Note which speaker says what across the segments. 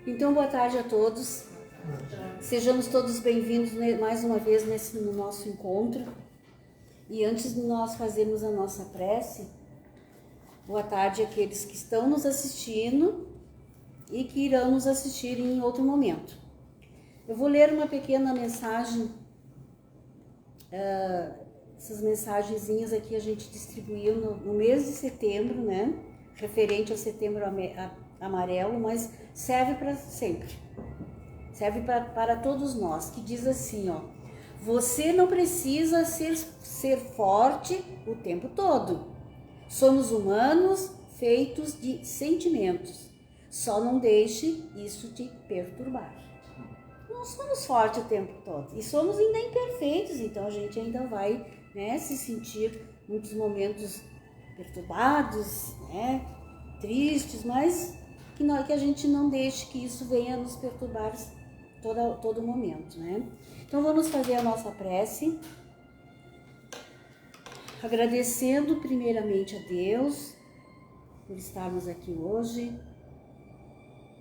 Speaker 1: Então, boa tarde a todos. Sejamos todos bem-vindos mais uma vez no nosso encontro. E antes de nós fazermos a nossa prece, boa tarde àqueles que estão nos assistindo e que irão nos assistir em outro momento. Eu vou ler uma pequena mensagem, essas mensagenzinhas aqui a gente distribuiu no mês de setembro, né? Referente ao Setembro Amarelo, mas serve para sempre. Serve para todos nós, que diz assim, ó: você não precisa ser forte o tempo todo. Somos humanos feitos de sentimentos. Só não deixe isso te perturbar. Não somos fortes o tempo todo. E somos ainda imperfeitos, então a gente ainda vai, né, se sentir muitos momentos perturbados, né, tristes, mas que a gente não deixe que isso venha nos perturbar todo momento, né? Então vamos fazer a nossa prece, agradecendo primeiramente a Deus por estarmos aqui hoje,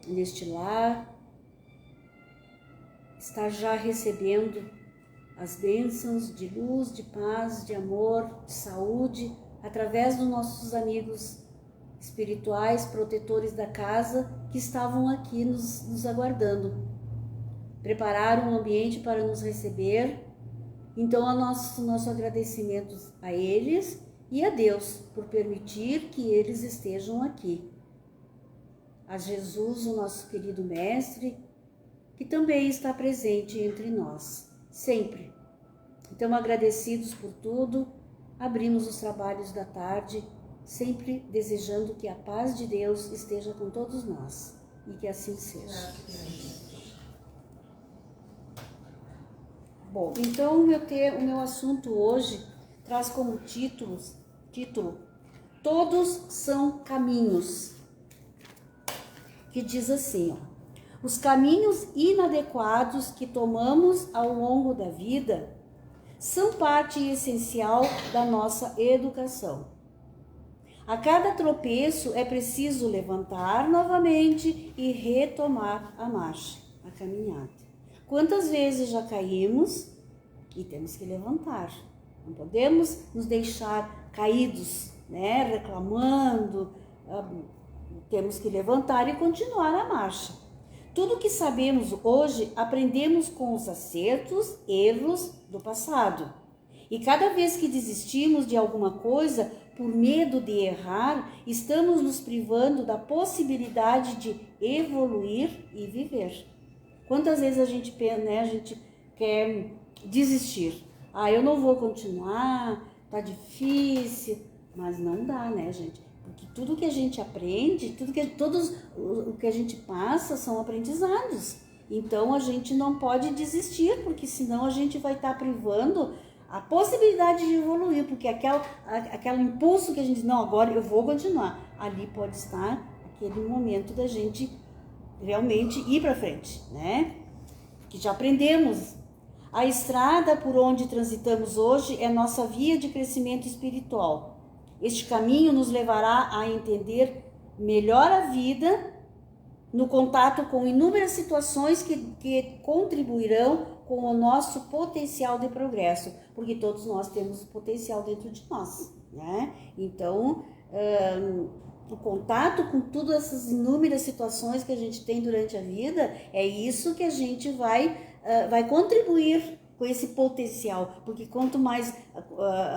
Speaker 1: neste lar, estar já recebendo as bênçãos de luz, de paz, de amor, de saúde, através dos nossos amigos espirituais, protetores da casa, que estavam aqui nos aguardando. Prepararam um ambiente para nos receber. Então, nosso agradecimento a eles e a Deus por permitir que eles estejam aqui. A Jesus, o nosso querido Mestre, que também está presente entre nós, sempre. Então, agradecidos por tudo, abrimos os trabalhos da tarde, sempre desejando que a paz de Deus esteja com todos nós e que assim seja. Bom, então o meu assunto hoje traz como título Todos são caminhos, que diz assim, ó: os caminhos inadequados que tomamos ao longo da vida são parte essencial da nossa educação. A cada tropeço é preciso levantar novamente e retomar a marcha, a caminhada. Quantas vezes já caímos e temos que levantar. Não podemos nos deixar caídos, né, reclamando. Temos que levantar e continuar a marcha. Tudo que sabemos hoje aprendemos com os acertos, erros do passado. E cada vez que desistimos de alguma coisa por medo de errar, estamos nos privando da possibilidade de evoluir e viver. Quantas vezes a gente quer desistir? Eu não vou continuar, tá difícil. Mas não dá, né, gente? Porque tudo que a gente aprende, o que a gente passa são aprendizados. Então a gente não pode desistir, porque senão a gente vai estar privando a possibilidade de evoluir, porque aquele impulso que a gente diz, não, agora eu vou continuar. Ali pode estar aquele momento da gente realmente ir para frente, né? Que já aprendemos. A estrada por onde transitamos hoje é nossa via de crescimento espiritual. Este caminho nos levará a entender melhor a vida no contato com inúmeras situações que contribuirão com o nosso potencial de progresso, porque todos nós temos potencial dentro de nós, né? Então, o contato com todas essas inúmeras situações que a gente tem durante a vida, é isso que a gente vai contribuir com esse potencial, porque quanto mais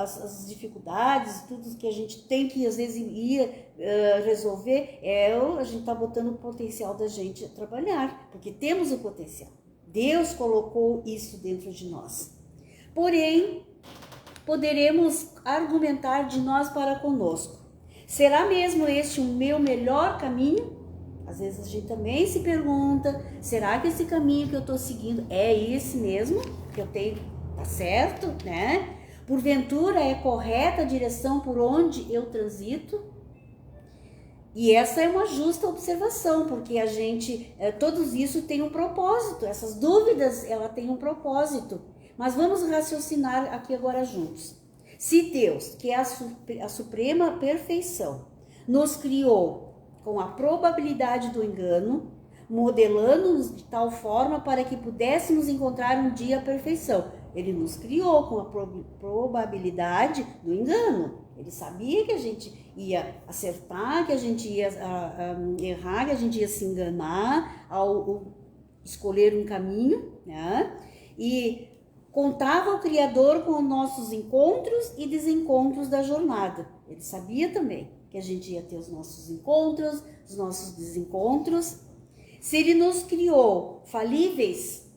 Speaker 1: as dificuldades, tudo que a gente tem que às vezes ir resolver, a gente está botando o potencial da gente a trabalhar, porque temos o potencial. Deus colocou isso dentro de nós. Porém, poderemos argumentar de nós para conosco. Será mesmo este o meu melhor caminho? Às vezes a gente também se pergunta, será que esse caminho que eu estou seguindo é esse mesmo que eu tenho? Tá certo, né? Porventura é correta a direção por onde eu transito? E essa é uma justa observação, porque a gente, tudo isso tem um propósito, essas dúvidas, ela tem um propósito. Mas vamos raciocinar aqui agora juntos. Se Deus, que é a suprema perfeição, nos criou com a probabilidade do engano, modelando-nos de tal forma para que pudéssemos encontrar um dia a perfeição. Ele nos criou com a probabilidade do engano. Ele sabia que a gente ia acertar, que a gente ia errar, que a gente ia se enganar ao escolher um caminho, né? E contava o Criador com os nossos encontros e desencontros da jornada. Ele sabia também que a gente ia ter os nossos encontros, os nossos desencontros. Se ele nos criou falíveis,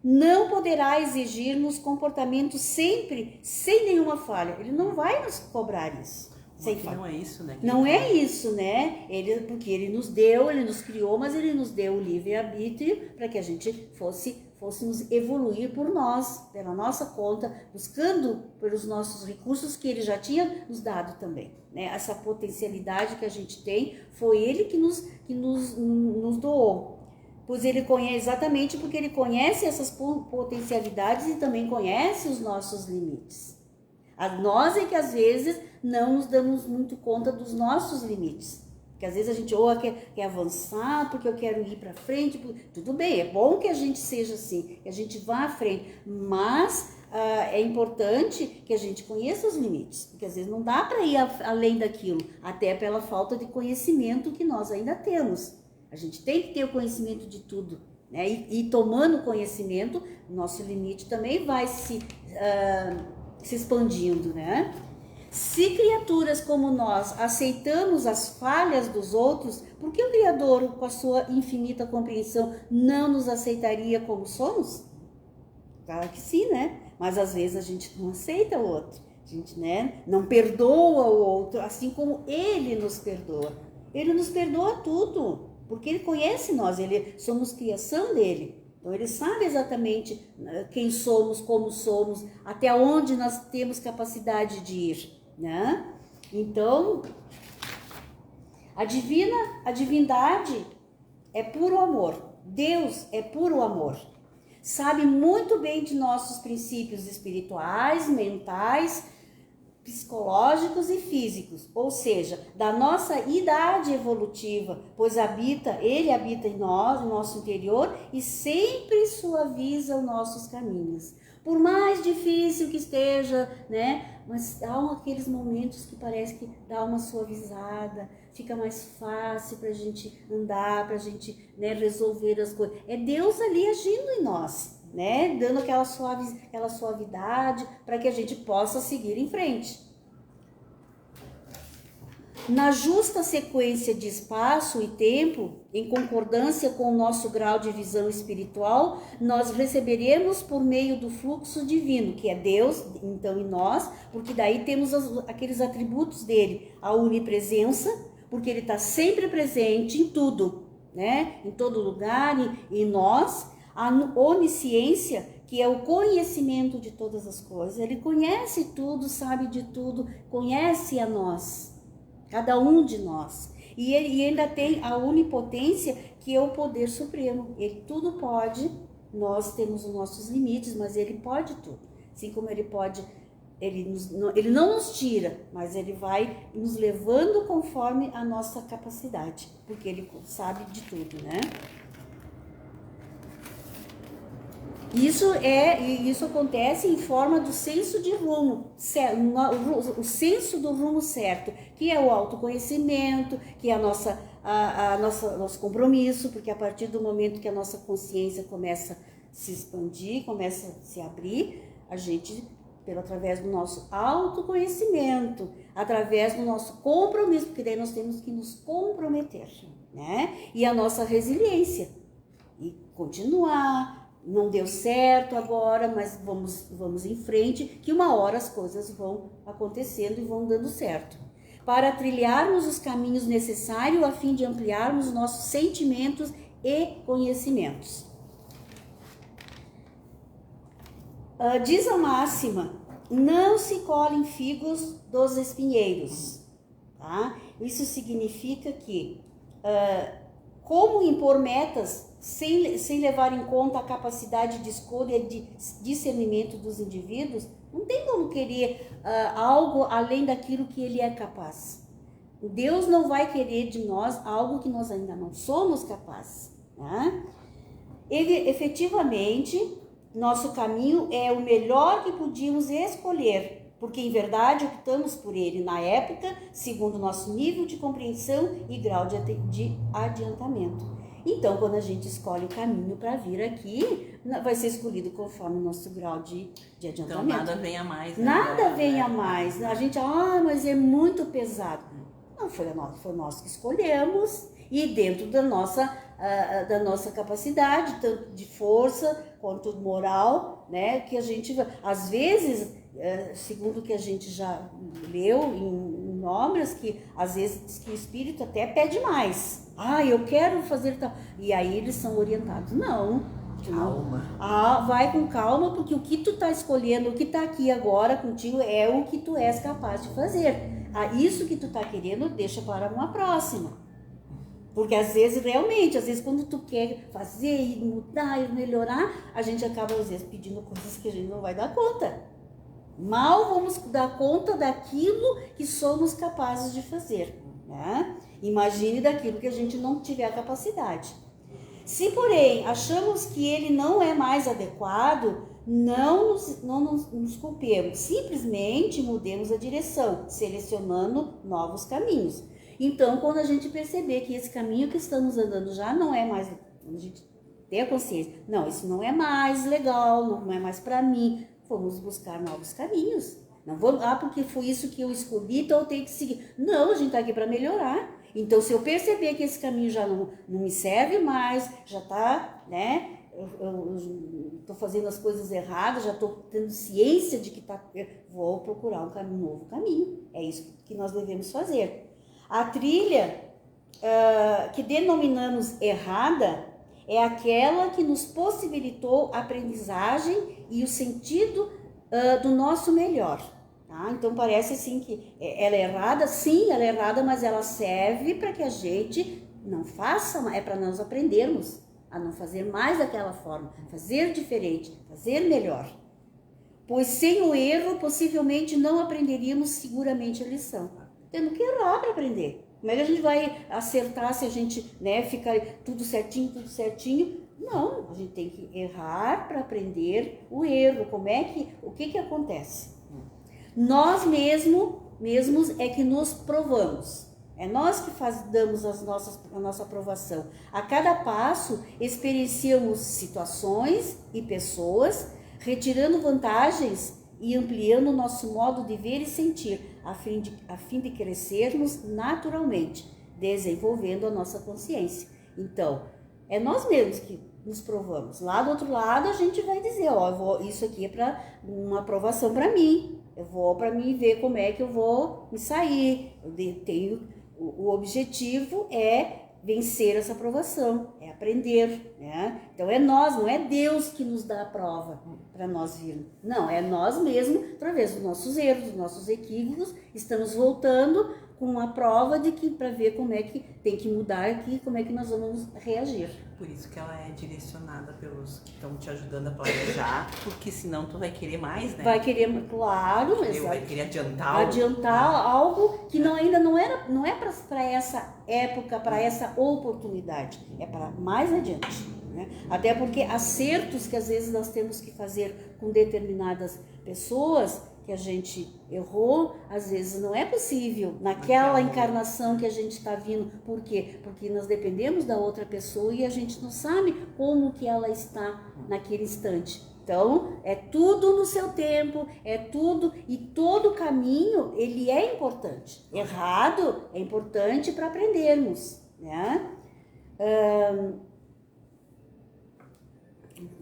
Speaker 1: não poderá exigir-nos comportamentos sempre sem nenhuma falha. Ele não vai nos cobrar isso. Sem falha.
Speaker 2: Não é isso, né?
Speaker 1: Não é isso, né? Porque ele nos deu, ele nos criou, mas ele nos deu o livre-arbítrio para que a gente fôssemos evoluir por nós, pela nossa conta, buscando pelos nossos recursos que ele já tinha nos dado também, né? Essa potencialidade que a gente tem, foi ele que nos doou. Pois ele conhece, exatamente porque ele conhece essas potencialidades e também conhece os nossos limites. Nós é que às vezes não nos damos muito conta dos nossos limites. Porque às vezes a gente quer avançar, porque eu quero ir para frente. Tudo bem, é bom que a gente seja assim, que a gente vá à frente. Mas é importante que a gente conheça os limites. Porque às vezes não dá para ir além daquilo, até pela falta de conhecimento que nós ainda temos. A gente tem que ter o conhecimento de tudo, né? E tomando conhecimento, nosso limite também vai se expandindo, né? Se criaturas como nós aceitamos as falhas dos outros, por que o Criador, com a sua infinita compreensão, não nos aceitaria como somos? Claro que sim, né? Mas às vezes a gente não aceita o outro, a gente, né, não perdoa o outro, assim como ele nos perdoa. Ele nos perdoa tudo, porque ele conhece nós, somos criação dele. Então ele sabe exatamente quem somos, como somos, até onde nós temos capacidade de ir, né? Então, a divindade é puro amor. Deus é puro amor. Sabe muito bem de nossos princípios espirituais, mentais, psicológicos e físicos, ou seja, da nossa idade evolutiva, pois ele habita em nós, no nosso interior, e sempre suaviza os nossos caminhos. Por mais difícil que esteja, né? Mas há aqueles momentos que parece que dá uma suavizada, fica mais fácil para a gente andar, para a gente, né, resolver as coisas. É Deus ali agindo em nós, né? Dando aquela suavidade para que a gente possa seguir em frente. Na justa sequência de espaço e tempo, em concordância com o nosso grau de visão espiritual, nós receberemos por meio do fluxo divino, que é Deus, então em nós, porque daí temos aqueles atributos dele, a onipresença, porque ele está sempre presente em tudo, né? Em todo lugar, em nós, a onisciência, que é o conhecimento de todas as coisas. Ele conhece tudo, sabe de tudo, conhece a nós. Cada um de nós. E ele ainda tem a onipotência, que é o poder supremo. Ele tudo pode, nós temos os nossos limites, mas ele pode tudo. Assim como ele pode, ele não nos tira, mas ele vai nos levando conforme a nossa capacidade, porque ele sabe de tudo, né? Isso acontece em forma do senso de rumo, o senso do rumo certo, que é o autoconhecimento, que é nosso compromisso, porque a partir do momento que a nossa consciência começa a se expandir, começa a se abrir, a gente, através do nosso autoconhecimento, através do nosso compromisso, porque daí nós temos que nos comprometer, né? E a nossa resiliência, e continuar. Não deu certo agora, mas vamos em frente, que uma hora as coisas vão acontecendo e vão dando certo. Para trilharmos os caminhos necessários a fim de ampliarmos nossos sentimentos e conhecimentos. Diz a máxima, não se colhem figos dos espinheiros. Tá? Isso significa que, como impor metas sem levar em conta a capacidade de escolha e de discernimento dos indivíduos, não tem como querer algo além daquilo que ele é capaz. Deus não vai querer de nós algo que nós ainda não somos capazes. né? Ele, efetivamente, nosso caminho é o melhor que podíamos escolher, porque em verdade optamos por ele na época, segundo nosso nível de compreensão e grau de adiantamento. Então, quando a gente escolhe o caminho para vir aqui, vai ser escolhido conforme o nosso grau de adiantamento.
Speaker 2: Então nada vem a mais. Né?
Speaker 1: Nada vem a mais. A gente, mas é muito pesado. Não, foi nós que escolhemos, e dentro da nossa capacidade, tanto de força quanto moral, né, que a gente, às vezes, segundo o que a gente já leu em obras, que às vezes que o espírito até pede mais. Eu quero fazer tal. E aí eles são orientados. Não.
Speaker 2: Calma.
Speaker 1: Vai com calma, porque o que tu tá escolhendo, o que tá aqui agora contigo é o que tu és capaz de fazer. Isso que tu tá querendo, deixa para uma próxima. Porque às vezes, realmente, quando tu quer fazer e mudar e melhorar, a gente acaba às vezes pedindo coisas que a gente não vai dar conta. Mal vamos dar conta daquilo que somos capazes de fazer, né? Imagine daquilo que a gente não tiver a capacidade. Se, porém, achamos que ele não é mais adequado, não nos culpemos, simplesmente mudemos a direção, selecionando novos caminhos. Então, quando a gente perceber que esse caminho que estamos andando já não é mais, a gente ter a consciência, não, isso não é mais legal, não é mais para mim, vamos buscar novos caminhos. Não vou, porque foi isso que eu escolhi, então eu tenho que seguir. Não, a gente está aqui para melhorar. Então, se eu perceber que esse caminho já não me serve mais, já está, né? Eu estou fazendo as coisas erradas, já estou tendo ciência de que vou procurar um novo caminho. É isso que nós devemos fazer. A trilha que denominamos errada é aquela que nos possibilitou a aprendizagem e o sentido do nosso melhor. Tá? Então parece assim que ela é errada, sim, ela é errada, mas ela serve para que a gente não faça, é para nós aprendermos a não fazer mais daquela forma, fazer diferente, fazer melhor. Pois sem o erro, possivelmente não aprenderíamos seguramente a lição. Tendo que errar para aprender. Como é que a gente vai acertar se a gente, né, fica tudo certinho? Não, a gente tem que errar para aprender o erro. O que acontece? Nós mesmos é que nos provamos. É nós que damos a nossa aprovação. A cada passo, experienciamos situações e pessoas, retirando vantagens e ampliando o nosso modo de ver e sentir, a fim de crescermos naturalmente, desenvolvendo a nossa consciência. Então, é nós mesmos que nos provamos. Lá do outro lado, a gente vai dizer, isso aqui é para uma aprovação para mim. Eu vou para mim ver como é que eu vou me sair. O objetivo é vencer essa aprovação, é aprender, né? Então é nós, não é Deus que nos dá a prova para nós virmos. Não, é nós mesmos, através dos nossos erros, dos nossos equívocos, estamos voltando com a prova de que para ver como é que tem que mudar aqui, como é que nós vamos reagir.
Speaker 2: Por isso que ela é direcionada pelos que estão te ajudando a planejar, porque senão tu vai querer mais, né?
Speaker 1: Vai querer, claro,
Speaker 2: vai querer
Speaker 1: adiantar algo que ainda não é para essa época, para essa oportunidade, é para mais adiante, né? Até porque acertos que às vezes nós temos que fazer com determinadas pessoas que a gente errou, às vezes não é possível naquela encarnação que a gente está vindo. Por quê? Porque nós dependemos da outra pessoa e a gente não sabe como que ela está naquele instante. Então, é tudo no seu tempo, é tudo, e todo caminho, ele é importante. Errado é importante para aprendermos, né?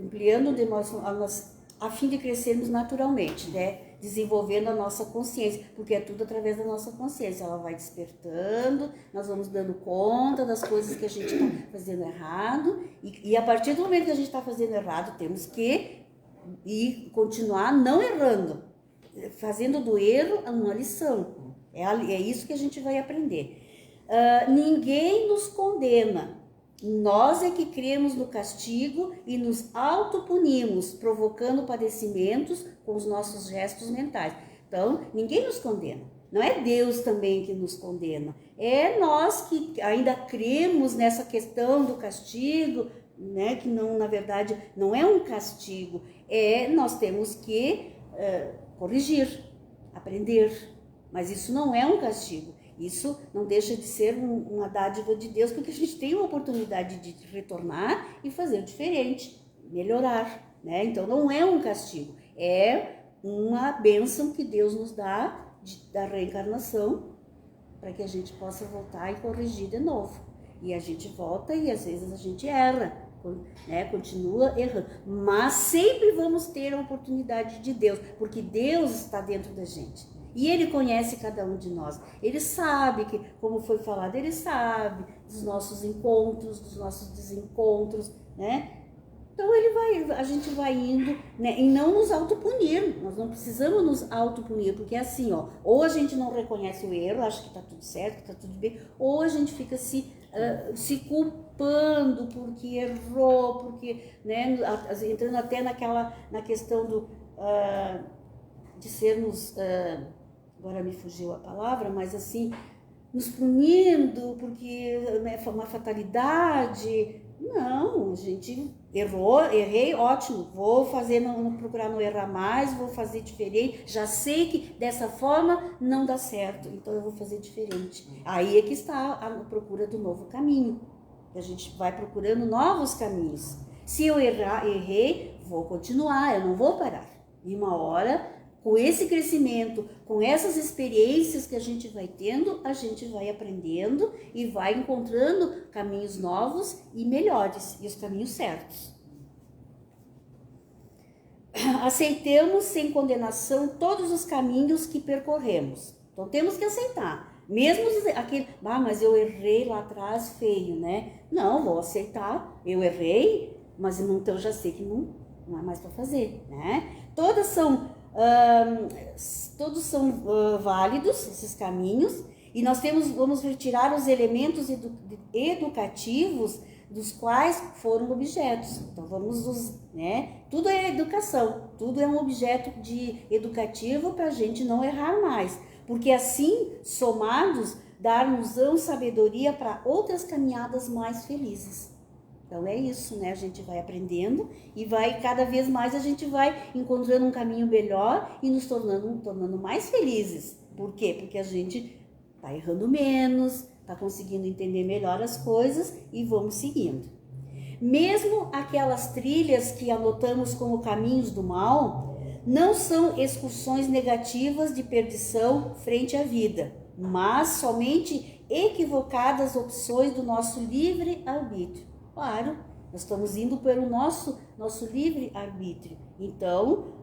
Speaker 1: Ampliando a fim de crescermos naturalmente, né? Desenvolvendo a nossa consciência, porque é tudo através da nossa consciência. Ela vai despertando, nós vamos dando conta das coisas que a gente está fazendo errado, e a partir do momento que a gente está fazendo errado, temos que continuar não errando, fazendo do erro uma lição. É isso que a gente vai aprender. Ninguém nos condena. Nós é que cremos no castigo e nos autopunimos, provocando padecimentos com os nossos gestos mentais. Então, ninguém nos condena. Não é Deus também que nos condena. É nós que ainda cremos nessa questão do castigo, né? Que não, na verdade, não é um castigo. Nós temos que corrigir, aprender. Mas isso não é um castigo. Isso não deixa de ser uma dádiva de Deus, porque a gente tem uma oportunidade de retornar e fazer diferente, melhorar, né? Então não é um castigo, é uma bênção que Deus nos dá da reencarnação para que a gente possa voltar e corrigir de novo. E a gente volta e às vezes a gente erra, né? Continua errando, mas sempre vamos ter a oportunidade de Deus, porque Deus está dentro da gente. E Ele conhece cada um de nós. Ele sabe que, como foi falado, Ele sabe dos nossos encontros, dos nossos desencontros, né? Então a gente vai indo, né? E não nos autopunir. Nós não precisamos nos autopunir, porque é assim, ó, ou a gente não reconhece o erro, acha que tá tudo certo, que tá tudo bem, ou a gente fica se culpando porque errou, porque, né? Entrando até na questão de sermos agora me fugiu a palavra, mas assim, nos punindo porque é uma fatalidade. Não, a gente errei, ótimo, vou fazer, não procurar não errar mais, vou fazer diferente, já sei que dessa forma não dá certo, então eu vou fazer diferente. Aí é que está a procura do novo caminho, a gente vai procurando novos caminhos. Se eu errei, vou continuar, eu não vou parar. E uma hora, com esse crescimento, com essas experiências que a gente vai tendo, a gente vai aprendendo e vai encontrando caminhos novos e melhores, e os caminhos certos. Aceitemos sem condenação todos os caminhos que percorremos. Então temos que aceitar. Mesmo aquele, mas eu errei lá atrás feio, né? Não, vou aceitar, eu errei, mas então já sei que não é mais para fazer, né? Todos são válidos, esses caminhos, e nós vamos retirar os elementos educativos dos quais foram objetos. Então tudo é educação, tudo é um objeto educativo para a gente não errar mais, porque assim, somados, dar-nos-ão sabedoria para outras caminhadas mais felizes. Então é isso, né? A gente vai aprendendo e cada vez mais a gente vai encontrando um caminho melhor e nos tornando mais felizes. Por quê? Porque a gente está errando menos, está conseguindo entender melhor as coisas e vamos seguindo. Mesmo aquelas trilhas que anotamos como caminhos do mal, não são excursões negativas de perdição frente à vida, mas somente equivocadas opções do nosso livre-arbítrio. Claro, nós estamos indo pelo nosso livre-arbítrio. Então,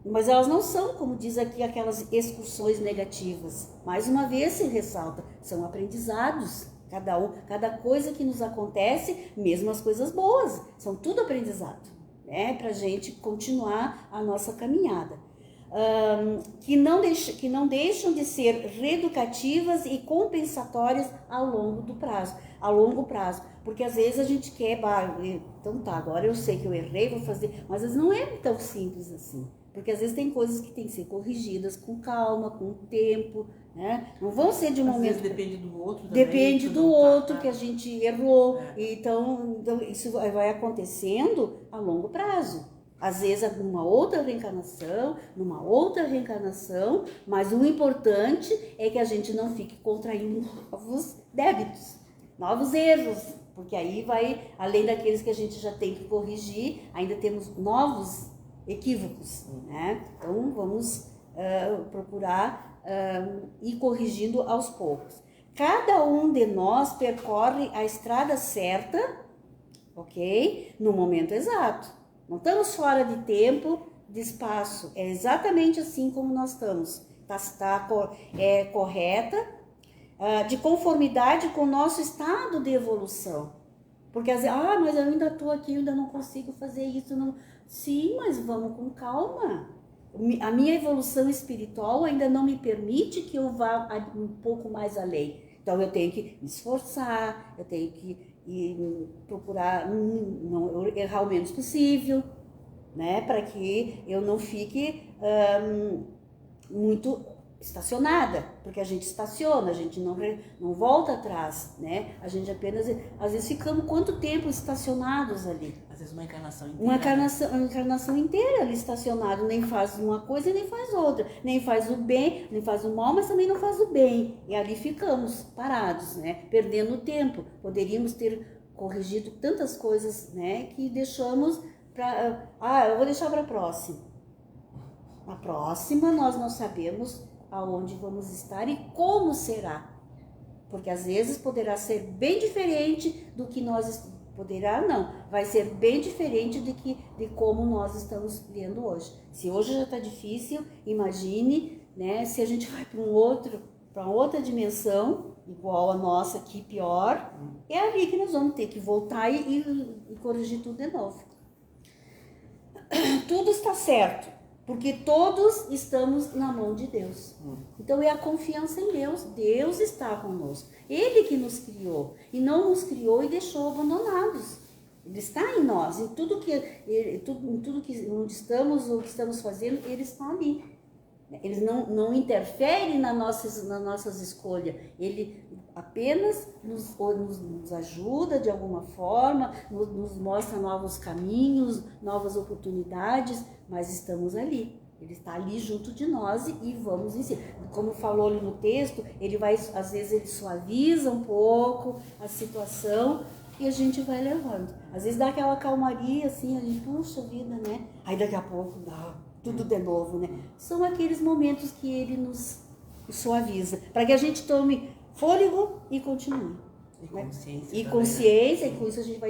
Speaker 1: mas elas não são, como diz aqui, aquelas excursões negativas. Mais uma vez se ressalta, são aprendizados. Cada coisa que nos acontece, mesmo as coisas boas, são tudo aprendizado, né? Para a gente continuar a nossa caminhada. Que não deixam de ser reeducativas e compensatórias ao longo prazo. Porque às vezes a gente quer, então tá, agora eu sei que eu errei, vou fazer, mas às vezes não é tão simples assim. Porque às vezes tem coisas que tem que ser corrigidas com calma, com tempo, né? Não vão ser de um momento...
Speaker 2: Às vezes depende do outro também.
Speaker 1: Depende do outro, que a gente errou. Então isso vai acontecendo a longo prazo. Às vezes numa outra reencarnação, mas o importante é que a gente não fique contraindo novos débitos, novos erros, porque aí além daqueles que a gente já tem que corrigir, ainda temos novos equívocos, né? Então vamos procurar ir corrigindo aos poucos. Cada um de nós percorre a estrada certa, ok? No momento exato. Não estamos fora de tempo, de espaço. É exatamente assim como nós estamos. Está correta, de conformidade com o nosso estado de evolução. Porque às vezes, mas eu ainda estou aqui, ainda não consigo fazer isso. Não. Sim, mas vamos com calma. A minha evolução espiritual ainda não me permite que eu vá um pouco mais além. Então eu tenho que me esforçar, eu tenho que procurar não errar o menos possível, né? Para que eu não fique muito estacionada, porque a gente estaciona, a gente não volta atrás, né? A gente apenas, às vezes ficamos quanto tempo estacionados ali?
Speaker 2: Às vezes uma encarnação inteira.
Speaker 1: Uma encarnação inteira ali estacionado, nem faz uma coisa e nem faz outra, nem faz o bem, nem faz o mal, mas também não faz o bem. E ali ficamos parados, né? Perdendo tempo. Poderíamos ter corrigido tantas coisas, né? Que deixamos para... eu vou deixar para a próxima. Na próxima nós não sabemos aonde vamos estar e como será. Porque às vezes poderá ser bem diferente do que nós... Poderá não, vai ser bem diferente de como nós estamos vendo hoje. Se hoje já está difícil, imagine, né, se a gente vai para outra dimensão, igual a nossa aqui, pior, é ali que nós vamos ter que voltar e corrigir tudo de novo. Tudo está certo, porque todos estamos na mão de Deus. Então é a confiança em Deus. Deus está conosco. Ele que nos criou. E não nos criou e deixou abandonados. Ele está em nós. Em tudo que onde estamos, o que estamos fazendo, Ele está ali. Ele não interfere nas nossas escolhas. Ele apenas nos ajuda de alguma forma, nos mostra novos caminhos, novas oportunidades, mas estamos ali. Ele está ali junto de nós e vamos em si. Como falou ali no texto, ele vai, às vezes ele suaviza um pouco a situação e a gente vai levando. Às vezes dá aquela calmaria assim, a gente, puxa vida, né? Aí daqui a pouco dá tudo de novo, né? São aqueles momentos que ele nos suaviza, para que a gente tome fôlego e continue.
Speaker 2: E consciência.
Speaker 1: E consciência, e com isso a gente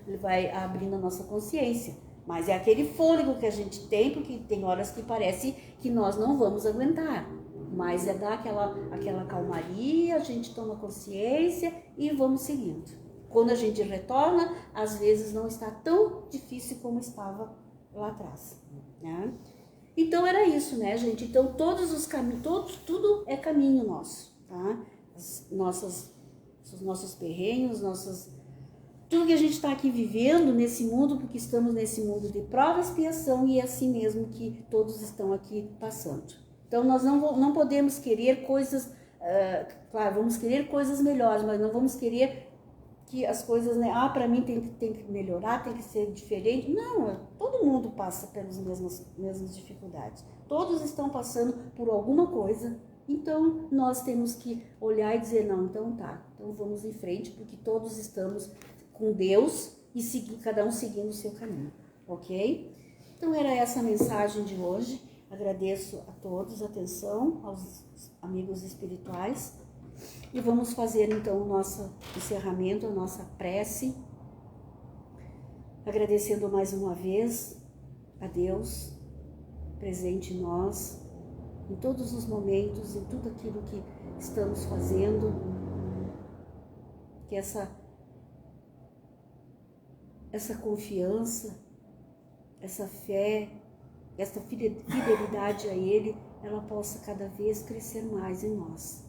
Speaker 1: ele vai abrindo a nossa consciência. Mas é aquele fôlego que a gente tem, porque tem horas que parece que nós não vamos aguentar. Mas é dar aquela calmaria, a gente toma consciência e vamos seguindo. Quando a gente retorna, às vezes não está tão difícil como estava lá atrás, né? Então era isso, né, gente? Então todos os caminhos, tudo é caminho nosso, tá? Os nossos perrengues, tudo que a gente está aqui vivendo nesse mundo, porque estamos nesse mundo de prova e expiação e é assim mesmo que todos estão aqui passando. Então nós não podemos querer coisas, claro, vamos querer coisas melhores, mas não vamos querer que as coisas, né, para mim tem que melhorar, tem que ser diferente. Não, todo mundo passa pelas mesmas dificuldades. Todos estão passando por alguma coisa, então nós temos que olhar e dizer, não, então vamos em frente, porque todos estamos com Deus e cada um seguindo o seu caminho, ok? Então era essa a mensagem de hoje. Agradeço a todos a atenção, aos amigos espirituais. E vamos fazer então o nosso encerramento, a nossa prece, agradecendo mais uma vez a Deus, presente em nós, em todos os momentos, em tudo aquilo que estamos fazendo, que essa confiança, essa fé, essa fidelidade a Ele, ela possa cada vez crescer mais em nós.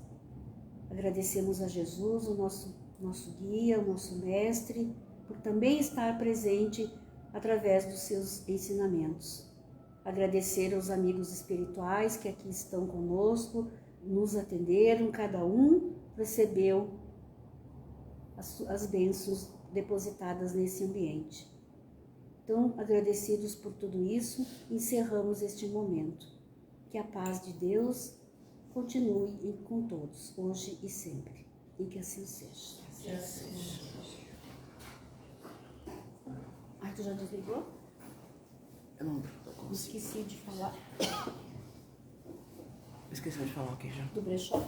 Speaker 1: Agradecemos a Jesus, o nosso guia, o nosso mestre, por também estar presente através dos seus ensinamentos. Agradecer aos amigos espirituais que aqui estão conosco, nos atenderam, cada um recebeu as bênçãos depositadas nesse ambiente. Então, agradecidos por tudo isso, encerramos este momento. Que a paz de Deus continue com todos, hoje e sempre. E que assim seja.
Speaker 2: Que assim seja.
Speaker 1: Ai, tu já desligou?
Speaker 2: Eu não tô conseguindo.
Speaker 1: Esqueci de falar
Speaker 2: Esqueceu de falar o que já?
Speaker 1: do brechó.